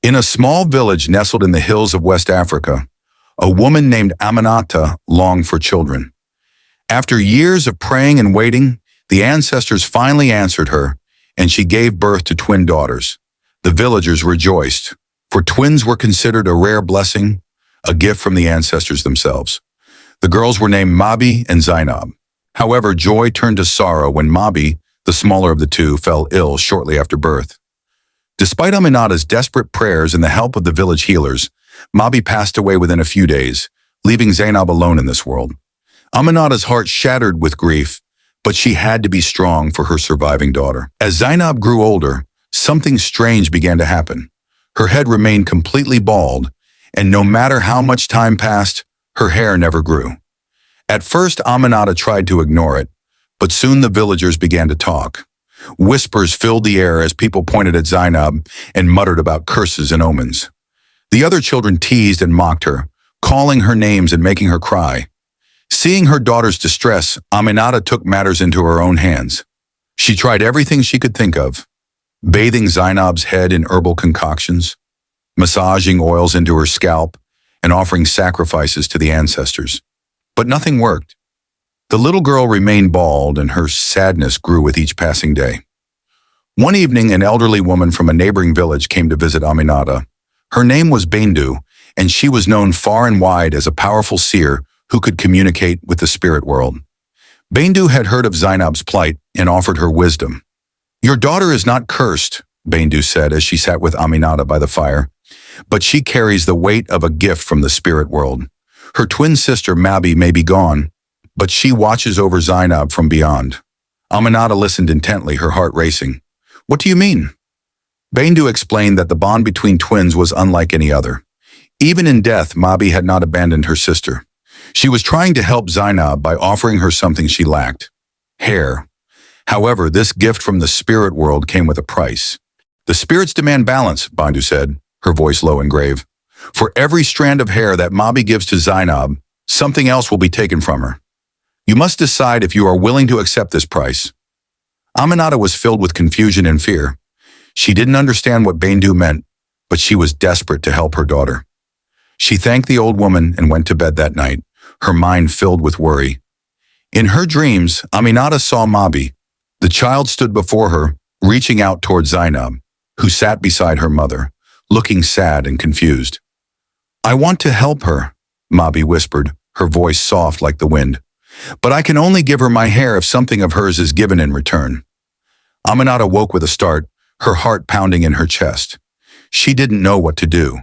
In a small village nestled in the hills of West Africa, a woman named Aminata longed for children. After years of praying and waiting, the ancestors finally answered her, and she gave birth to twin daughters. The villagers rejoiced, for twins were considered a rare blessing, a gift from the ancestors themselves. The girls were named Mabi and Zainab. However, joy turned to sorrow when Mabi, the smaller of the two, fell ill shortly after birth. Despite Aminata's desperate prayers and the help of the village healers, Mabi passed away within a few days, leaving Zainab alone in this world. Aminata's heart shattered with grief, but she had to be strong for her surviving daughter. As Zainab grew older, something strange began to happen. Her head remained completely bald, and no matter how much time passed, her hair never grew. At first, Aminata tried to ignore it, but soon the villagers began to talk. Whispers filled the air as people pointed at Zainab and muttered about curses and omens. The other children teased and mocked her, calling her names and making her cry. Seeing her daughter's distress, Aminata took matters into her own hands. She tried everything she could think of, bathing Zainab's head in herbal concoctions, massaging oils into her scalp, and offering sacrifices to the ancestors. But nothing worked. The little girl remained bald, and her sadness grew with each passing day. One evening, an elderly woman from a neighboring village came to visit Aminata. Her name was Bendu, and she was known far and wide as a powerful seer who could communicate with the spirit world. Bendu had heard of Zainab's plight and offered her wisdom. "Your daughter is not cursed," Bendu said as she sat with Aminata by the fire, "but she carries the weight of a gift from the spirit world. Her twin sister Mabi may be gone, but she watches over Zainab from beyond." Aminata listened intently, her heart racing. "What do you mean?" Bendu explained that the bond between twins was unlike any other. Even in death, Mabi had not abandoned her sister. She was trying to help Zainab by offering her something she lacked: hair. However, this gift from the spirit world came with a price. "The spirits demand balance," Bendu said, her voice low and grave. "For every strand of hair that Mabi gives to Zainab, something else will be taken from her. You must decide if you are willing to accept this price." Aminata was filled with confusion and fear. She didn't understand what Bendu meant, but she was desperate to help her daughter. She thanked the old woman and went to bed that night, her mind filled with worry. In her dreams, Aminata saw Mabi. The child stood before her, reaching out toward Zainab, who sat beside her mother, looking sad and confused. "I want to help her," Mabi whispered, her voice soft like the wind. "But I can only give her my hair if something of hers is given in return." Aminata woke with a start, her heart pounding in her chest. She didn't know what to do.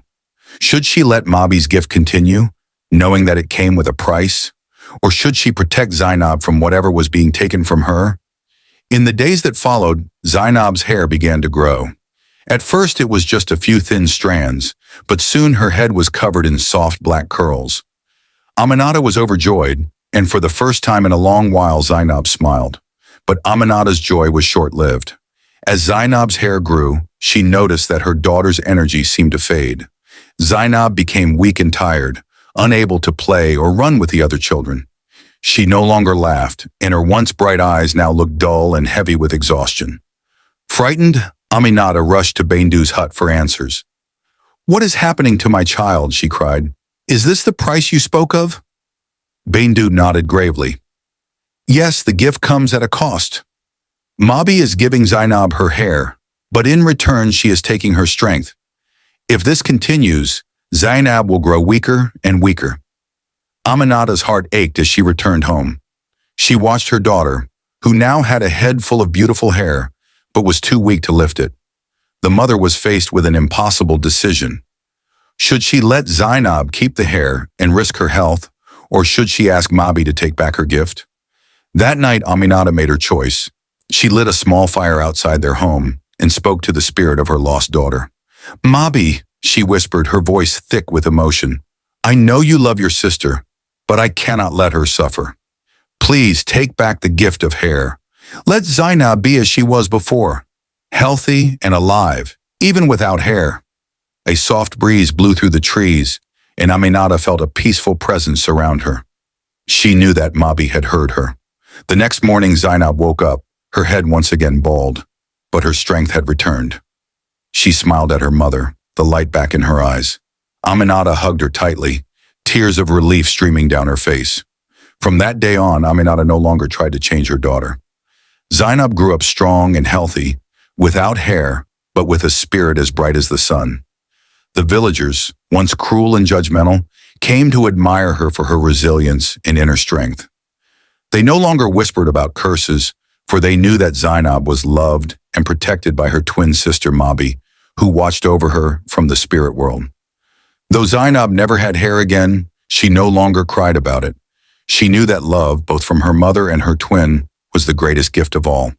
Should she let Mabi's gift continue, knowing that it came with a price? Or should she protect Zainab from whatever was being taken from her? In the days that followed, Zainab's hair began to grow. At first it was just a few thin strands, but soon her head was covered in soft black curls. Aminata was overjoyed, and for the first time in a long while Zainab smiled. But Aminata's joy was short-lived. As Zainab's hair grew, she noticed that her daughter's energy seemed to fade. Zainab became weak and tired, unable to play or run with the other children. She no longer laughed, and her once bright eyes now looked dull and heavy with exhaustion. Frightened, Aminata rushed to Bendu's hut for answers. "What is happening to my child?" she cried. "Is this the price you spoke of?" Bendu nodded gravely. "Yes, the gift comes at a cost. Mabi is giving Zainab her hair, but in return she is taking her strength. If this continues, Zainab will grow weaker and weaker." Aminata's heart ached as she returned home. She watched her daughter, who now had a head full of beautiful hair, but was too weak to lift it. The mother was faced with an impossible decision. Should she let Zainab keep the hair and risk her health, or should she ask Mabi to take back her gift? That night, Aminata made her choice. She lit a small fire outside their home and spoke to the spirit of her lost daughter. "Mabi," she whispered, her voice thick with emotion, "I know you love your sister, but I cannot let her suffer. Please take back the gift of hair. Let Zainab be as she was before, healthy and alive, even without hair." A soft breeze blew through the trees, and Aminata felt a peaceful presence surround her. She knew that Mabi had heard her. The next morning, Zainab woke up, her head once again bald, but her strength had returned. She smiled at her mother, the light back in her eyes. Aminata hugged her tightly, tears of relief streaming down her face. From that day on, Aminata no longer tried to change her daughter. Zainab grew up strong and healthy, without hair, but with a spirit as bright as the sun. The villagers, once cruel and judgmental, came to admire her for her resilience and inner strength. They no longer whispered about curses, for they knew that Zainab was loved and protected by her twin sister Mabi, who watched over her from the spirit world. Though Zainab never had hair again, she no longer cried about it. She knew that love, both from her mother and her twin, was the greatest gift of all.